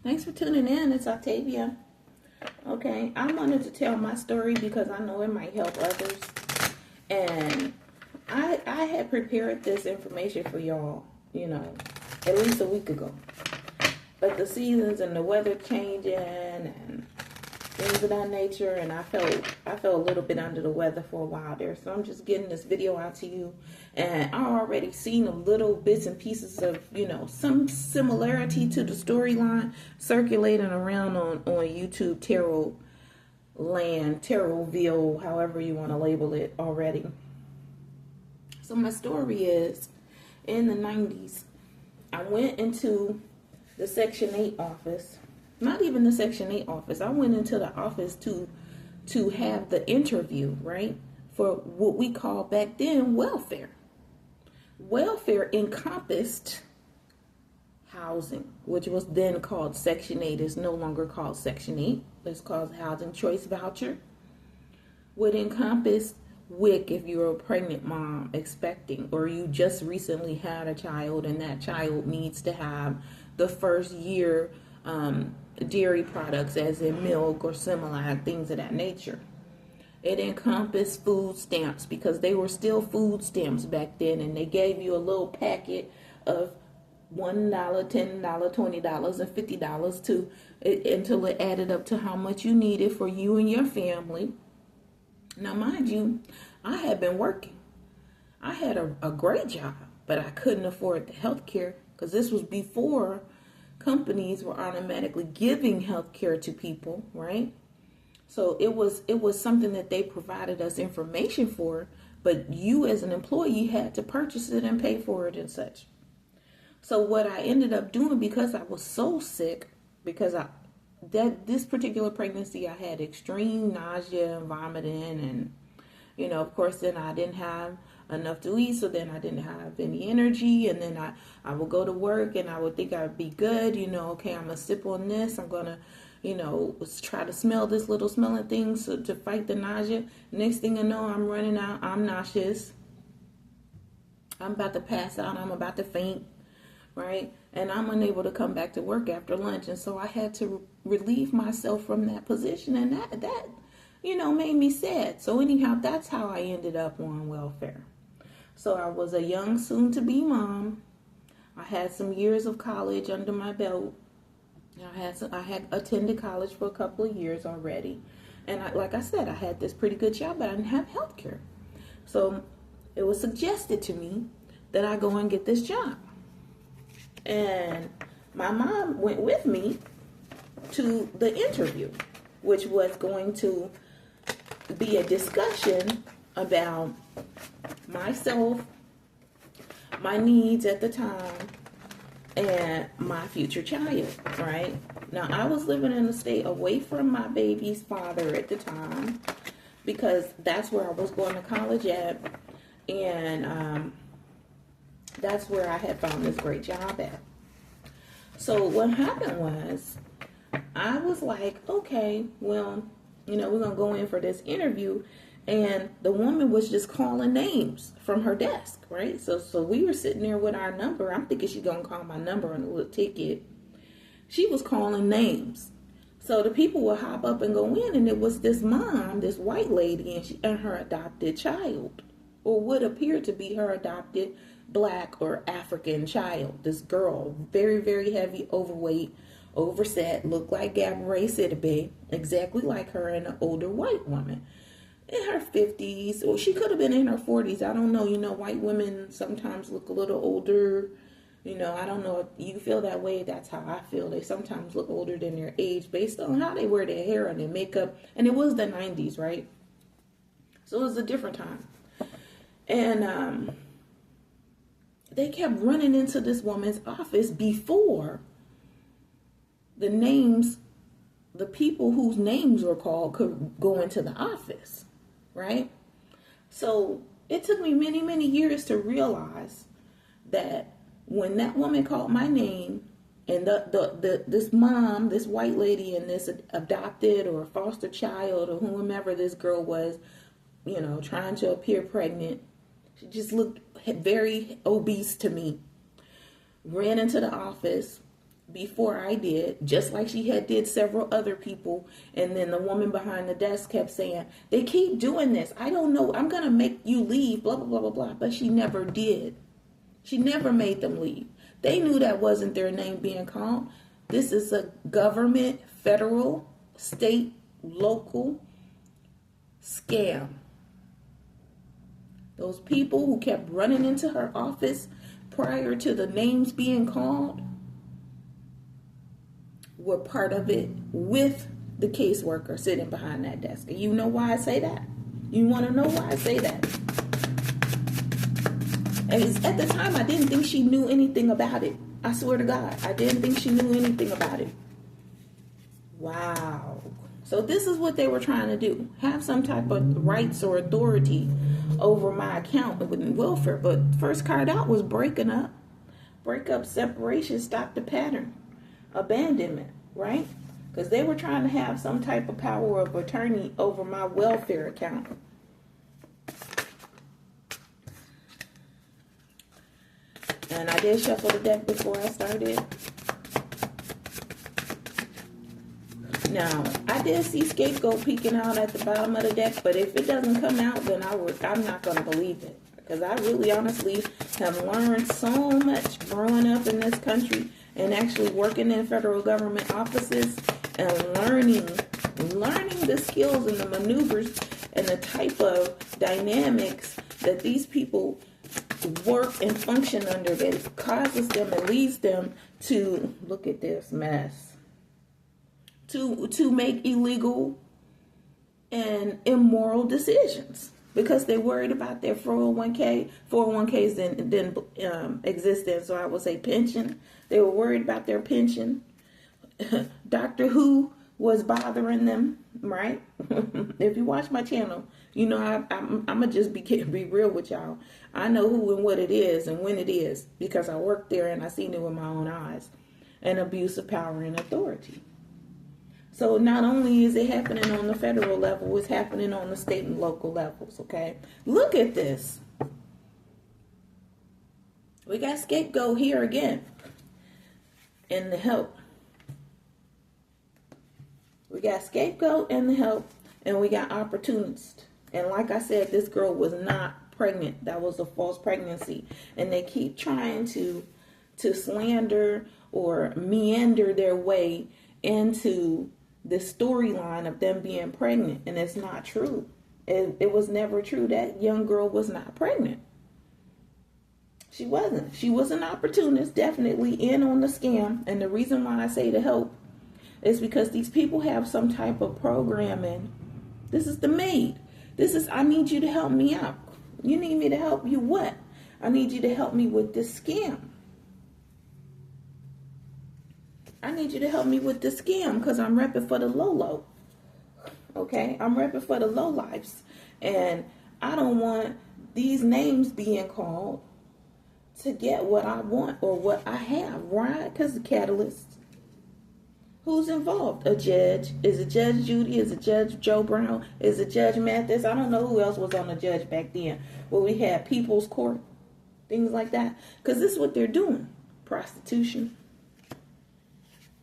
Thanks for tuning in. It's Octavia. Okay, I wanted to tell my story because I know it might help others. And I had prepared this information for y'all, at least a week ago. But the seasons and the weather changing and things of that nature, and I felt a little bit under the weather for a while there. So I'm just getting this video out to you. And I already seen a little bits and pieces of, some similarity to the storyline circulating around on YouTube, Terroville, however you want to label it already. So my story is, in the 90s, I went into the Section 8 office. Not even the Section 8 office. I went into the office to have the interview, right? For what we call back then welfare. Welfare encompassed housing, which was then called Section 8. It's no longer called Section 8. It's called Housing Choice Voucher. Would encompass WIC if you're a pregnant mom expecting, or you just recently had a child and that child needs to have the first year dairy products, as in milk or similar things of that nature. It encompassed food stamps because they were still food stamps back then, and they gave you a little packet of $1, $10, $20, and $50 until it added up to how much you needed for you and your family. Now, mind you, I had been working. I had a great job, but I couldn't afford the health care because this was before companies were automatically giving health care to people, right? So it was something that they provided us information for, but you as an employee had to purchase it and pay for it and such. So what I ended up doing, because I was so sick, because this particular pregnancy I had extreme nausea and vomiting, and of course then I didn't have enough to eat, so then I didn't have any energy, and then I would go to work and I would think I'd be good, okay, I'm gonna sip on this, I'm gonna try to smell this little smelling thing to fight the nausea. Next thing I know, I'm running out, I'm nauseous, I'm about to pass out, I'm about to faint, right? And I'm unable to come back to work after lunch, and so I had to relieve myself from that position, and that made me sad. So anyhow, that's how I ended up on welfare. So I was a young soon-to-be mom. I had some years of college under my belt. I had attended college for a couple of years already. And like I said, I had this pretty good job, but I didn't have health care. So it was suggested to me that I go and get this job. And my mom went with me to the interview, which was going to be a discussion about myself, my needs at the time, and my future child, right? Now, I was living in a state away from my baby's father at the time because that's where I was going to college at, and that's where I had found this great job at. So what happened was, I was like, okay, well, we're going to go in for this interview. And the woman was just calling names from her desk, right? So we were sitting there with our number. I'm thinking she's going to call my number on the little ticket. She was calling names. So the people would hop up and go in, and it was this mom, this white lady, and her adopted child, or what appeared to be her adopted Black or African child. This girl, very, very heavy, overweight, overset, looked like Gabourey, Sidebe, exactly like her, and an older white woman in her 50s, or she could have been in her 40s. I don't know. White women sometimes look a little older. I don't know if you feel that way. That's how I feel. They sometimes look older than their age based on how they wear their hair and their makeup. And it was the 90s, right? So it was a different time. And they kept running into this woman's office before the people whose names were called could go into the office, right? So it took me many, many years to realize that when that woman called my name, and this mom, this white lady, and this adopted or foster child or whomever this girl was, trying to appear pregnant, she just looked very obese to me, ran into the office, before I did, just like she had did several other people. And then the woman behind the desk kept saying, they keep doing this. I don't know. I'm going to make you leave, blah, blah, blah, blah, blah. But she never did. She never made them leave. They knew that wasn't their name being called. This is a government, federal, state, local scam. Those people who kept running into her office prior to the names being called were part of it with the caseworker sitting behind that desk. And you know why I say that? You want to know why I say that? And at the time, I didn't think she knew anything about it. I swear to God, I didn't think she knew anything about it. Wow. So this is what they were trying to do. Have some type of rights or authority over my account within welfare. But first card out was breaking up. Break up, separation, stop the pattern. Abandonment, right? Because they were trying to have some type of power of attorney over my welfare account. And I did shuffle the deck before I started. Now, I did see scapegoat peeking out at the bottom of the deck, but if it doesn't come out, then I'm not going to believe it. Because I really honestly have learned so much growing up in this country and actually working in federal government offices and learning the skills and the maneuvers and the type of dynamics that these people work and function under that causes them and leads them to, look at this mess, to make illegal and immoral decisions because they're worried about their 401k. 401ks didn't exist then, so I would say pension. They were worried about their pension. Doctor Who was bothering them, right? If you watch my channel, you know I'm gonna just be real with y'all. I know who and what it is and when it is because I worked there and I seen it with my own eyes. And abuse of power and authority. So not only is it happening on the federal level, it's happening on the state and local levels, okay? Look at this. We got scapegoat here again. And the help. We got scapegoat and the help. And we got opportunist. And like I said, this girl was not pregnant. That was a false pregnancy. And they keep trying to slander or meander their way into the storyline of them being pregnant. And it's not true. It was never true. That young girl was not pregnant. She wasn't. She was an opportunist, definitely in on the scam. And the reason why I say to help is because these people have some type of programming. This is the maid. This is, I need you to help me out. You need me to help you what? I need you to help me with this scam. I need you to help me with this scam because I'm repping for the low. Okay? I'm repping for the low lives. And I don't want these names being called to get what I want or what I have. Right? Because the catalyst. Who's involved? A judge. Is it Judge Judy? Is it Judge Joe Brown? Is it Judge Mathis? I don't know who else was on the judge back then. Where we had People's Court. Things like that. Because this is what they're doing. Prostitution.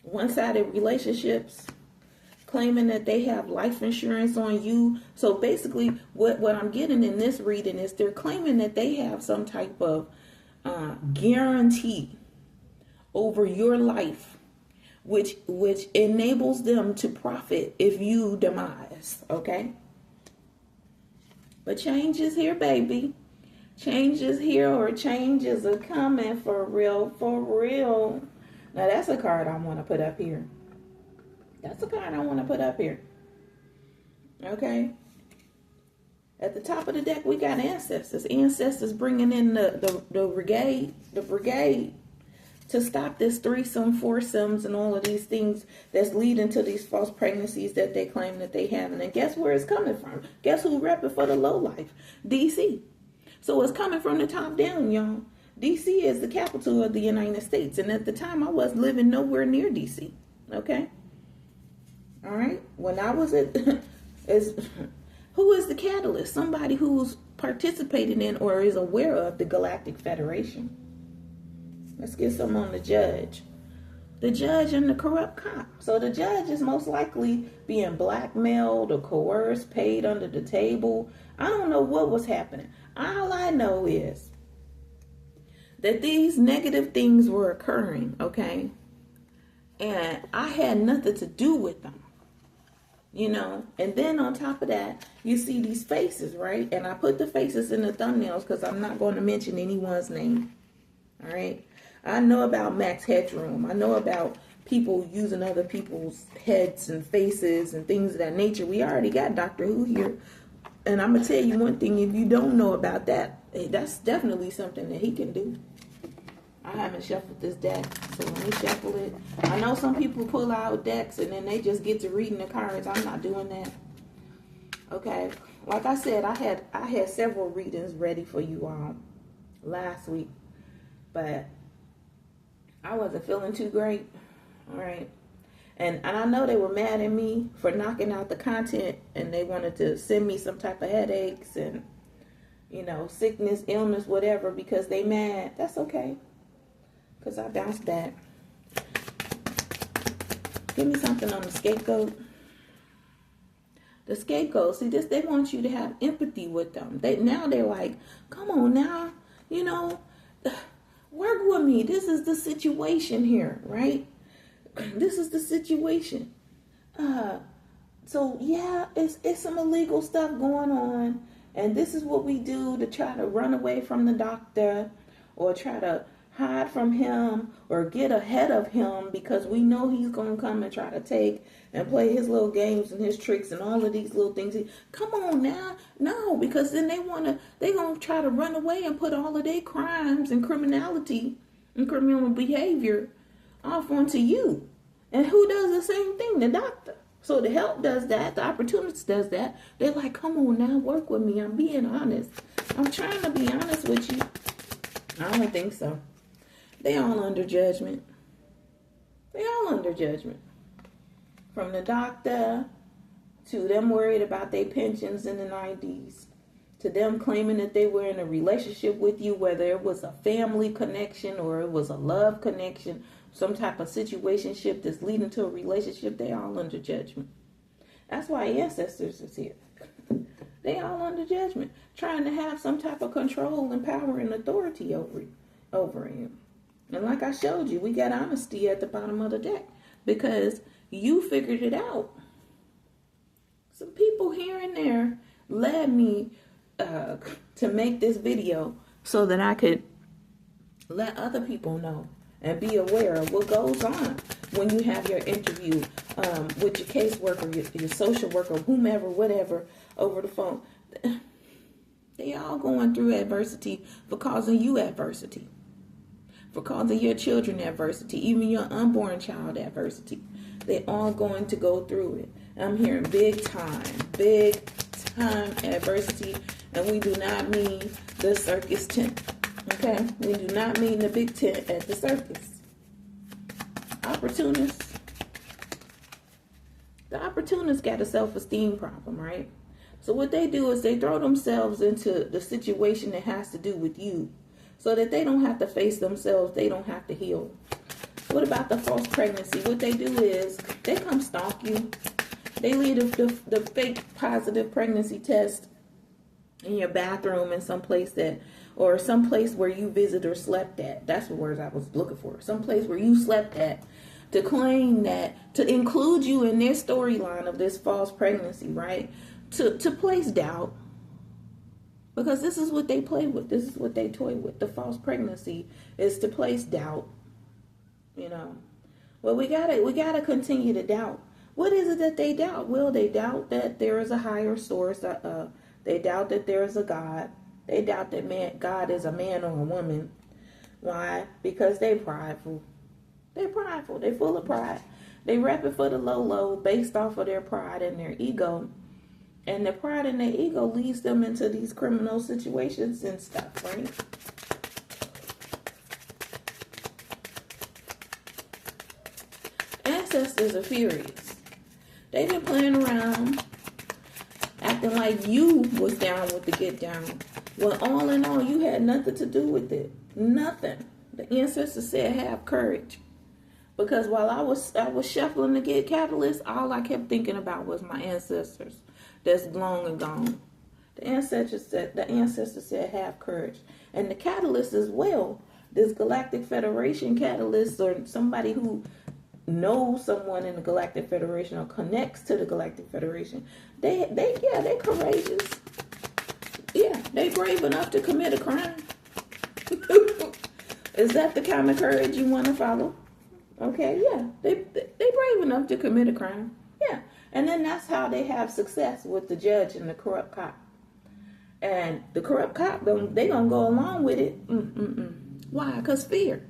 One-sided relationships. Claiming that they have life insurance on you. So basically what I'm getting in this reading is they're claiming that they have some type of guarantee over your life. Which enables them to profit if you demise, okay? But change is here, baby. Change is here, or changes are coming for real, for real. Now, that's a card I want to put up here. That's a card I want to put up here. Okay? At the top of the deck, we got ancestors. Ancestors bringing in the brigade. To stop this threesome, foursomes, and all of these things that's leading to these false pregnancies that they claim that they have. And guess where it's coming from? Guess who repping for the low life? DC. So it's coming from the top down, y'all. DC is the capital of the United States. And at the time, I was living nowhere near DC. Okay? All right? When I was at... who is the catalyst? Somebody who's participating in or is aware of the Galactic Federation. Let's get some on the judge. the judge and the corrupt cop. So the judge is most likely being blackmailed or coerced, paid under the table. I don't know what was happening. All I know is that these negative things were occurring, okay? And I had nothing to do with them, you know? And then on top of that, you see these faces, right? And I put the faces in the thumbnails because I'm not going to mention anyone's name, all right? I know about Max Headroom. I know about people using other people's heads and faces and things of that nature. We already got Dr. Who here. And I'm going to tell you one thing, if you don't know about that, that's definitely something that he can do. I haven't shuffled this deck, so let me shuffle it. I know some people pull out decks and then they just get to reading the cards. I'm not doing that. Okay, like I said, I had several readings ready for you all last week, but I wasn't feeling too great. All right, and I know they were mad at me for knocking out the content, and they wanted to send me some type of headaches and, you know, sickness, illness, whatever, because they mad. That's okay. Because I bounced back. Give me something on the scapegoat. The scapegoat, see this, they want you to have empathy with them. Now they're like, come on now, you know, work with me. This is the situation here, right? This is the situation. So yeah, it's some illegal stuff going on. And this is what we do to try to run away from the doctor or try to hide from him or get ahead of him because we know he's going to come and try to take and play his little games and his tricks and all of these little things. Come on now. No, because then they're going to try to run away and put all of their crimes and criminality and criminal behavior off onto you. And who does the same thing? The doctor. So the help does that. The opportunist does that. They're like, come on now, work with me. I'm being honest. I'm trying to be honest with you. I don't think so. They all under judgment. They all under judgment. From the doctor to them worried about their pensions in the 90s, to them claiming that they were in a relationship with you, whether it was a family connection or it was a love connection, some type of situationship that's leading to a relationship, they all under judgment. That's why ancestors is here. They all under judgment, trying to have some type of control and power and authority over you. And like I showed you, we got honesty at the bottom of the deck because you figured it out. Some people here and there led me to make this video so that I could let other people know and be aware of what goes on when you have your interview with your caseworker, your social worker, whomever, whatever, over the phone. They all going through adversity for causing you adversity. For causing your children adversity, even your unborn child adversity. They all going to go through it. I'm hearing big time adversity, and we do not mean the circus tent. Okay? We do not mean the big tent at the circus. Opportunists. The opportunists got a self-esteem problem, right? So what they do is they throw themselves into the situation that has to do with you, so that they don't have to face themselves, they don't have to heal. What about the false pregnancy? What they do is they come stalk you. They leave the fake positive pregnancy test in your bathroom in some place or some place where you visit or slept at. That's the words I was looking for. Some place where you slept at, to claim that, to include you in their storyline of this false pregnancy, right? To place doubt. Because this is what they play with. This is what they toy with. The false pregnancy is to place doubt. You know. Well, we gotta continue to doubt. What is it that they doubt? Well, they doubt that there is a higher source. They doubt that there is a God. They doubt that God is a man or a woman. Why? Because they're prideful. They're prideful. They're full of pride. They rep it for the low based off of their pride and their ego. And the pride in their ego leads them into these criminal situations and stuff, right? Ancestors are furious. They've been playing around, acting like you was down with the get down. Well, all in all, you had nothing to do with it. Nothing. The ancestors said, have courage. Because while I was shuffling to get catalyst, all I kept thinking about was my ancestors that's long and gone. The ancestors said have courage. And the catalyst as well. This Galactic Federation catalyst, or somebody who knows someone in the Galactic Federation or connects to the Galactic Federation, they're courageous. Yeah, they brave enough to commit a crime. Is that the kind of courage you want to follow? Okay, yeah, they brave enough to commit a crime. Yeah, and then that's how they have success with the judge and the corrupt cop. And the corrupt cop, they gonna go along with it. Why? Because fear,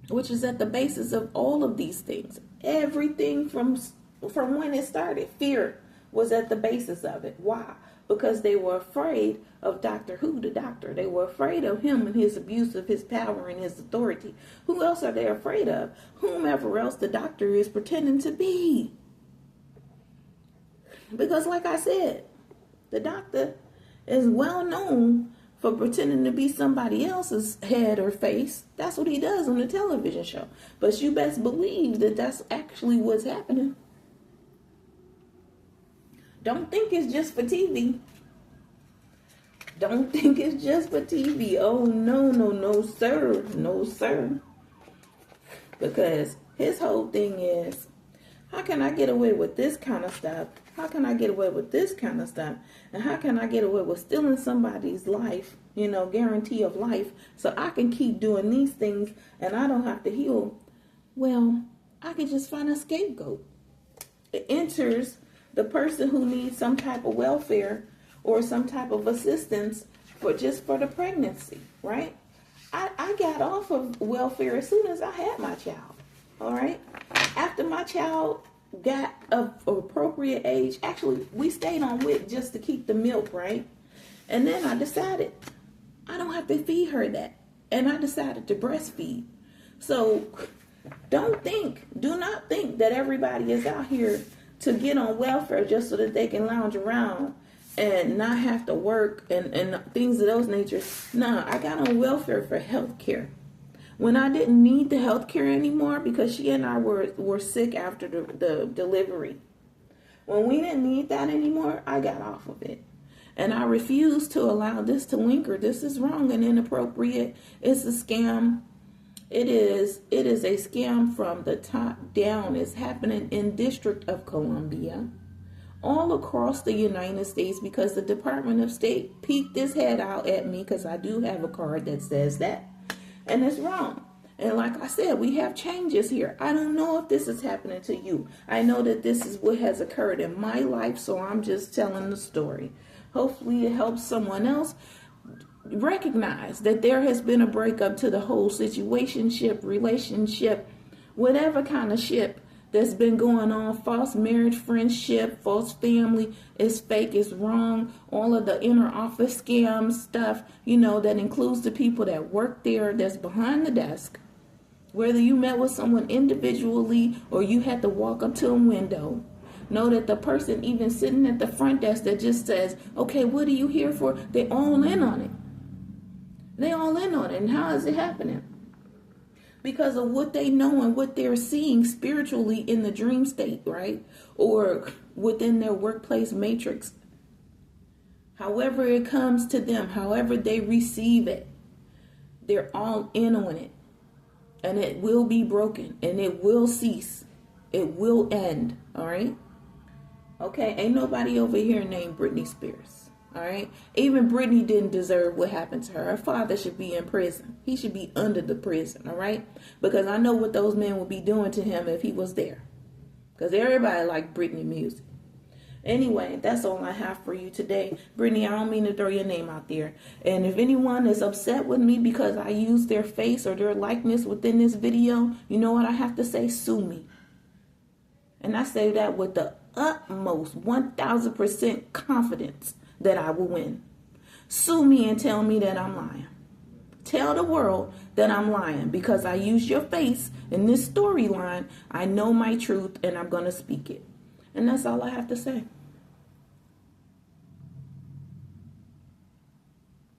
which is at the basis of all of these things. Everything from when it started, fear was at the basis of it. Why? Because they were afraid of Dr. Who, the doctor. They were afraid of him and his abuse of his power and his authority. Who else are they afraid of? Whomever else the doctor is pretending to be. Because like I said, the doctor is well known for pretending to be somebody else's head or face. That's what he does on the television show. But you best believe that that's actually what's happening. Don't think it's just for TV. Don't think it's just for TV. Oh, no, sir. No, sir. Because his whole thing is, how can I get away with this kind of stuff? How can I get away with this kind of stuff? And how can I get away with stealing somebody's life, guarantee of life, so I can keep doing these things and I don't have to heal? Well, I can just find a scapegoat. It enters the person who needs some type of welfare or some type of assistance for the pregnancy, right? I got off of welfare as soon as I had my child, all right? After my child got of appropriate age, actually, we stayed on WIC just to keep the milk, right? And then I decided I don't have to feed her that. And I decided to breastfeed. So do not think that everybody is out here to get on welfare just so that they can lounge around and not have to work and things of those nature. No, I got on welfare for health care. When I didn't need the health care anymore, because she and I were sick after the delivery. When we didn't need that anymore, I got off of it. And I refuse to allow this to linger. This is wrong and inappropriate. It's a scam. It is a scam from the top down. It's happening in District of Columbia, all across the United States, because the Department of State peeked his head out at me, because I do have a card that says that. And it's wrong. And like I said, we have changes here. I don't know if this is happening to you. I know that this is what has occurred in my life, so I'm just telling the story. Hopefully it helps someone else recognize that there has been a breakup to the whole situationship, relationship, whatever kind of ship that's been going on. False marriage, friendship, false family is fake, is wrong. All of the inner office scam stuff, that includes the people that work there, that's behind the desk. Whether you met with someone individually or you had to walk up to a window, know that the person even sitting at the front desk that just says, okay, what are you here for? They all in on it. They all in on it. And how is it happening? Because of what they know and what they're seeing spiritually in the dream state, right? Or within their workplace matrix. However it comes to them, however they receive it, they're all in on it. And it will be broken and it will cease. It will end, all right? Okay, ain't nobody over here named Britney Spears. All right. Even Britney didn't deserve what happened to her. Her father should be in prison. He should be under the prison. All right. Because I know what those men would be doing to him if he was there. Because everybody liked Britney music. Anyway, that's all I have for you today. Britney, I don't mean to throw your name out there. And if anyone is upset with me because I use their face or their likeness within this video, you know what I have to say? Sue me. And I say that with the utmost 1000% confidence that I will win. Sue me and tell me that I'm lying. Tell the world that I'm lying because I use your face in this storyline. I know my truth and I'm going to speak it. And that's all I have to say.